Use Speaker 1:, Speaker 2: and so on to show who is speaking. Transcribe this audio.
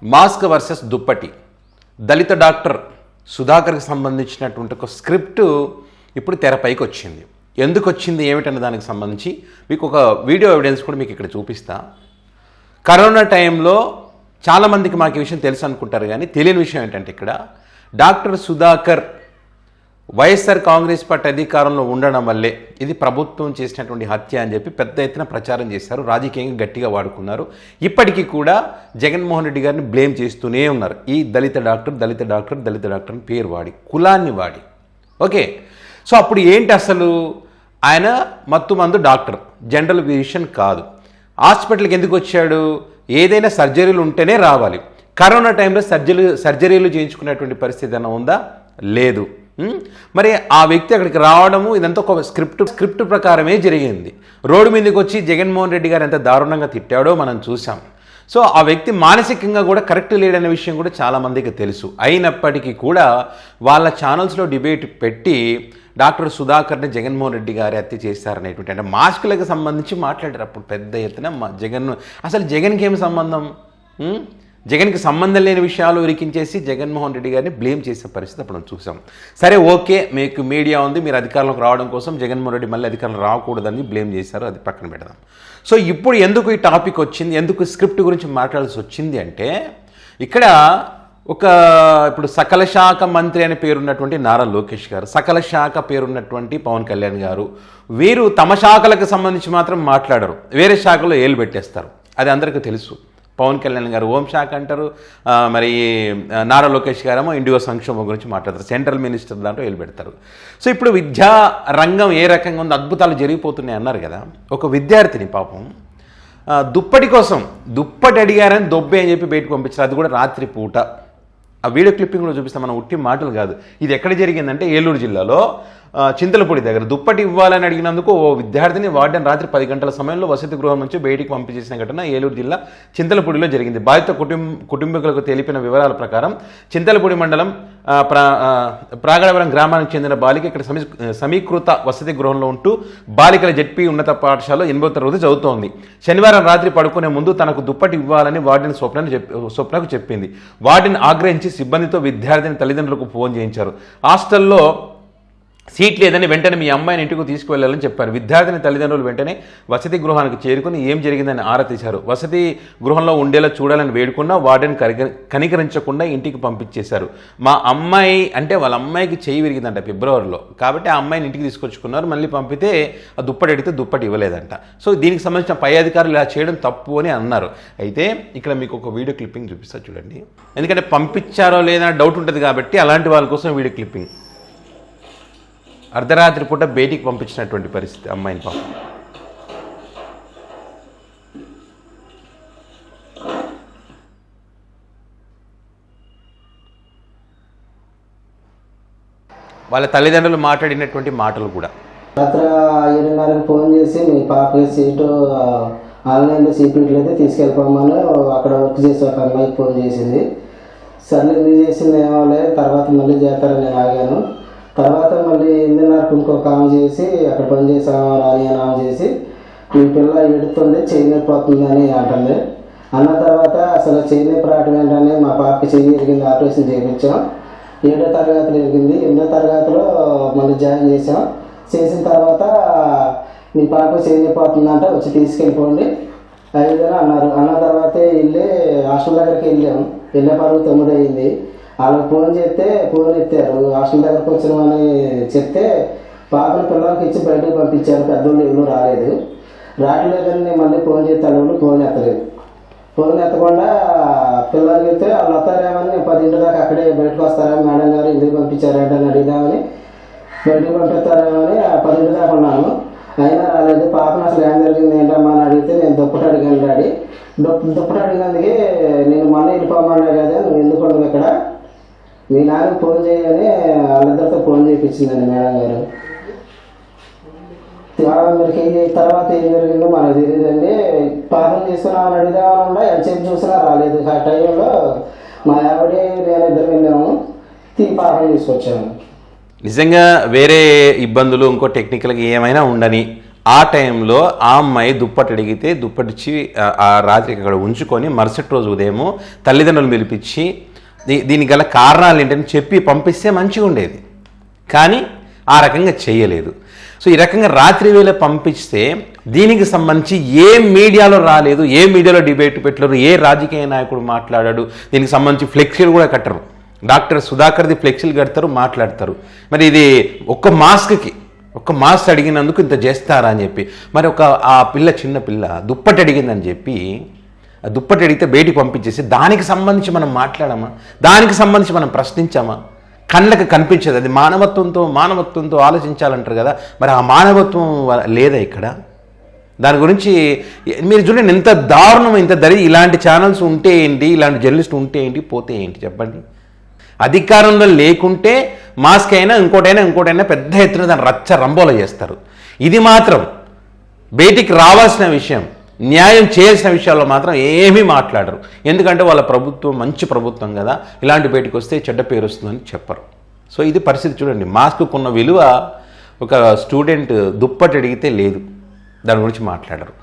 Speaker 1: Mask versus దుప్పటి. దళిత doctor సుధాకర్కి సంబంధించినటువంటి ఒక స్క్రిప్ట్ ఇప్పుడు తెరపైకి వచ్చింది. ఎందుకు వచ్చింది ఏమిటన్న దానికి సంబంధించి మీకు ఒక వీడియో ఎవిడెన్స్ కూడా మీకు ఇక్కడ చూపిస్తా. కరోనా టైంలో చాలామందికి మాకు ఈ విషయం తెలుసు అనుకుంటారు, కానీ తెలియని విషయం ఏంటంటే ఇక్కడ డాక్టర్ సుధాకర్ వైఎస్ఆర్ కాంగ్రెస్ పార్టీ అధికారంలో ఉండడం వల్లే ఇది ప్రభుత్వం చేసినటువంటి హత్య అని చెప్పి పెద్ద ఎత్తున ప్రచారం చేశారు, రాజకీయంగా గట్టిగా వాడుకున్నారు. ఇప్పటికీ కూడా జగన్మోహన్ రెడ్డి గారిని బ్లేమ్ చేస్తూనే ఉన్నారు. ఈ దళిత డాక్టర్ అని పేరు వాడి, కులాన్ని వాడి. ఓకే, సో అప్పుడు ఏంటి అసలు, ఆయన మత్తుమందు డాక్టర్, జనరల్ ఫిజిషియన్ కాదు. హాస్పిటల్కి ఎందుకు వచ్చాడు? ఏదైనా సర్జరీలు ఉంటేనే రావాలి. కరోనా టైంలో సర్జరీలు చేయించుకునేటువంటి పరిస్థితి ఏమైనా ఉందా? లేదు. మరి ఆ వ్యక్తి అక్కడికి రావడము ఇదంతా ఒక స్క్రిప్ట్ ప్రకారమే జరిగింది. రోడ్డు మీదకి వచ్చి జగన్మోహన్ రెడ్డి గారు ఎంత దారుణంగా తిట్టాడో మనం చూసాం. సో ఆ వ్యక్తి మానసికంగా కూడా కరెక్ట్ లేడనే విషయం కూడా చాలామందికి తెలుసు. అయినప్పటికీ కూడా వాళ్ళ ఛానల్స్లో డిబేట్ పెట్టి డాక్టర్ సుధాకర్ని జగన్మోహన్ రెడ్డి గారి హత్య చేశారనేటువంటి, అంటే మాస్కులకు సంబంధించి మాట్లాడారు అప్పుడు పెద్ద ఎత్తున. అసలు జగన్కి ఏమి సంబంధం? జగన్కి సంబంధం లేని విషయాలు ఇరికించేసి జగన్మోహన్ రెడ్డి గారిని బ్లేమ్ చేసే పరిస్థితి అప్పుడు మనం చూసాం. సరే, ఓకే, మీకు మీడియా ఉంది, మీరు అధికారంలోకి రావడం కోసం జగన్మోహన్ రెడ్డి మళ్ళీ అధికారంలో రాకూడదని బ్లేమ్ చేశారు, అది పక్కన పెడదాం. సో ఇప్పుడు ఎందుకు ఈ టాపిక్ వచ్చింది, ఎందుకు స్క్రిప్ట్ గురించి మాట్లాడాల్సి వచ్చింది అంటే, ఇక్కడ ఇప్పుడు సకల శాఖ మంత్రి అనే పేరున్నటువంటి నారా లోకేష్ గారు, సకల శాఖ పేరున్నటువంటి పవన్ కళ్యాణ్ గారు, వీరు తమ శాఖలకు సంబంధించి మాత్రం మాట్లాడరు, వేరే శాఖలో ఏలు పెట్టేస్తారు. అది అందరికీ తెలుసు. పవన్ కళ్యాణ్ గారు హోంశాఖ అంటారు, మరి నారా లోకేష్ గారేమో ఇండియో సంక్షేమం గురించి మాట్లాడతారు, సెంట్రల్ మినిస్టర్ దాంట్లో ఏలు పెడతారు. సో ఇప్పుడు విద్యా రంగం ఏ రకంగా ఉందో, అద్భుతాలు జరిగిపోతున్నాయి అన్నారు కదా. ఒక విద్యార్థిని పాపం దుప్పటి అడిగారని దొబ్బే అని చెప్పి బయటకు పంపించారు, అది కూడా రాత్రి పూట. ఆ వీడియో క్లిప్పింగ్ కూడా చూపిస్తాం, మనం ఉట్టి మాటలు కాదు. ఇది ఎక్కడ జరిగిందంటే ఏలూరు జిల్లాలో చింతలపూడి దగ్గర దుప్పటి ఇవ్వాలని అడిగినందుకు ఓ విద్యార్థిని వార్డెన్ రాత్రి 10 గంటల సమయంలో వసతి గృహం నుంచి బయటికి పంపించేసిన ఘటన ఏలూరు జిల్లా చింతలపూడిలో జరిగింది. బాధిత కుటుంబీకులకు తెలిపిన వివరాల ప్రకారం చింతలపూడి మండలం ప్రాగడవరం గ్రామానికి చెందిన బాలిక ఇక్కడ సమీకృత వసతి గృహంలో ఉంటూ బాలికల జెడ్పీ ఉన్నత పాఠశాలలో 8వ తరగతి చదువుతోంది. శనివారం రాత్రి పడుకునే ముందు తనకు దుప్పటి ఇవ్వాలని వార్డెన్ స్వప్నకు చెప్పింది. వార్డెన్ ఆగ్రహించి సిబ్బందితో విద్యార్థిని తల్లిదండ్రులకు ఫోన్ చేయించారు. హాస్టల్లో సీట్ లేదని వెంటనే మీ అమ్మాయిని ఇంటికి తీసుకువెళ్లాలని చెప్పారు. విద్యార్థిని తల్లిదండ్రులు వెంటనే వసతి గృహానికి చేరుకుని ఏం జరిగిందని ఆరా తీశారు. వసతి గృహంలో ఉండేలా చూడాలని వేడుకున్నా వార్డెన్ కనికరించకుండా ఇంటికి పంపించేశారు. మా అమ్మాయి అంటే వాళ్ళ అమ్మాయికి చేయి విరిగిందంట ఫిబ్రవరిలో, కాబట్టి ఆ అమ్మాయిని ఇంటికి తీసుకొచ్చుకున్నారు. మళ్ళీ పంపితే ఆ దుప్పటి అడిగితే దుప్పటి ఇవ్వలేదంట. సో దీనికి సంబంధించిన పై అధికారులు ఇలా చేయడం తప్పు అని అన్నారు. అయితే ఇక్కడ మీకు ఒక వీడియో క్లిప్పింగ్ చూపిస్తా చూడండి, ఎందుకంటే పంపించారో లేదని డౌట్ ఉంటుంది కాబట్టి అలాంటి వాళ్ళ కోసం వీడియో క్లిప్పింగ్. అర్ధరాత్రి పూట బయటికి పంపించినటువంటి పరిస్థితి అమ్మాయిని పాపం. వాళ్ళ తల్లిదండ్రులు మాట్లాడినటువంటి మాటలు కూడా.
Speaker 2: రాత్రి 7:30కి ఫోన్ చేసి మీ పాపకి సీటు ఆన్లైన్లో సీట్ అయితే తీసుకెళ్ళిపోమని అక్కడ వర్క్ చేసి ఒక అమ్మాయికి ఫోన్ చేసింది. సర్లే ఎందుకు చేసింది ఏమో లేదు, తర్వాత మళ్ళీ చేస్తారని నేను ఆగాను. తర్వాత మళ్ళీ 8:30కి ఇంకొక ఆమె చేసి అక్కడ పని చేసాము రాని అని ఆమె చేసి మీ పిల్ల ఎడుతుంది చెయ్యి నొప్పిపోతుంది అని అంటుంది. అన్న తర్వాత అసలు చెయ్యి నొప్పి రావటం ఏంటని మా పాపకి చెయ్యి ఎరిగింది, ఆపరేషన్ చేయించాం. 7వ తరగతిలో ఎరిగింది. 8వ తరగతిలో మళ్ళీ జాయిన్ చేసాం. చేసిన తర్వాత మీ పాప చెయ్యి నొప్పిపోతుందంట, వచ్చి తీసుకెళ్ళిపోండి అయిందని అన్నారు. అన్న తర్వాతే వెళ్ళి హాస్టల్ దగ్గరికి వెళ్ళే పరుగు 9 అయింది. వాళ్ళకి ఫోన్ చేస్తే ఫోన్ ఎత్తారు, హాస్టల్ దగ్గరకు వచ్చినామని చెప్తే పాపను పిల్లలకి ఇచ్చి బయటకు పంపించారు. పెద్దోళ్ళు ఎవరు రావట్లేదని మళ్ళీ ఫోన్ చేస్తే వాళ్ళు ఫోన్ ఎత్తలేదు. ఫోన్ ఎత్తకుండా పిల్లలకి వెళ్తే వాళ్ళు వస్తారేమని 10 దాకా అక్కడే బయటకు వస్తారా మేడం గారు ఎందుకు పంపించారంటే అని అడిగామని, బయటకు పంపిస్తారేమో అని 10 దాకా ఉన్నాను. అయినా రాలేదు. పాపను అసలు ఏం జరిగింది ఏంటమ్మా అని అడిగితే నేను దుప్పటి అడిగాను డాడీ, దుప్పటి అడిగినందుకే నేను మొన్న వెళ్ళిపోమన్నా కదా నువ్వు ఎందుకు ఉండవు ఇక్కడ, మీ నాన్నకి ఫోన్ చేయని వాళ్ళిద్దరితో ఫోన్ చేయించిందండి మేడం గారు. తర్వాత ఏం జరిగిందో మనకు తెలియదండి. పాపం తీసుకున్నామని అడిగామన్నా ఎంతసేపు చూసినా రాలేదు. ఆ టైంలో మా ఆవిడ నేను ఇద్దరు వెళ్ళాము, పాపం తీసుకొచ్చాము.
Speaker 1: నిజంగా వేరే ఇబ్బందులు ఇంకో టెక్నికల్గా ఏమైనా ఉండని ఆ టైంలో ఆ అమ్మాయి దుప్పటి అడిగితే దుప్పటిచ్చి ఆ రాత్రికి అక్కడ ఉంచుకొని మరుసటి రోజు ఉదయము తల్లిదండ్రులు పిలిపించి దీనికి గల కారణాలు ఏంటని చెప్పి పంపిస్తే మంచిగా ఉండేది. కానీ ఆ రకంగా చేయలేదు. సో ఈ రకంగా రాత్రి వేళ పంపిస్తే దీనికి సంబంధించి ఏ మీడియాలో రాలేదు, ఏ మీడియాలో డిబేట్ పెట్టలేరు, ఏ రాజకీయ నాయకుడు మాట్లాడాడు, దీనికి సంబంధించి ఫ్లెక్సీలు కూడా కట్టరు. డాక్టర్ సుధాకర్ది ఫ్లెక్సీలు కడతారు, మాట్లాడతారు. మరి ఇది ఒక్క మాస్క్ అడిగినందుకు ఇంత చేస్తారా అని చెప్పి, మరి ఆ చిన్న పిల్ల దుప్పటి అడిగిందని చెప్పి ఆ దుప్పటి అడిగితే బయటికి పంపించేసి దానికి సంబంధించి మనం మాట్లాడమా, దానికి సంబంధించి మనం ప్రశ్నించామా? కళ్ళకి కనిపించేది. అది మానవత్వంతో ఆలోచించాలంటారు కదా, మరి ఆ మానవత్వం లేదా ఇక్కడ? దాని గురించి మీరు చూడండి, ఎంత దారుణం, ఇంత ఇలాంటి ఛానల్స్ ఉంటే ఏంటి, ఇలాంటి జర్నలిస్ట్ ఉంటే ఏంటి, పోతే ఏంటి చెప్పండి. అధికారంలో లేకుంటే మాస్క్ అయినా ఇంకోటైనా పెద్ద ఎత్తున దాన్ని రచ్చ రంబోలో చేస్తారు. ఇది మాత్రం బయటికి రావాల్సిన విషయం, న్యాయం చేయాల్సిన విషయాల్లో మాత్రం ఏమీ మాట్లాడరు. ఎందుకంటే వాళ్ళ ప్రభుత్వం మంచి ప్రభుత్వం కదా, ఇలాంటి బయటకు వస్తే చెడ్డ పేరు వస్తుందని చెప్పరు. సో ఇది పరిస్థితి చూడండి. మాస్కుకున్న విలువ ఒక స్టూడెంట్ దుప్పటి అడిగితే లేదు, దాని గురించి మాట్లాడరు.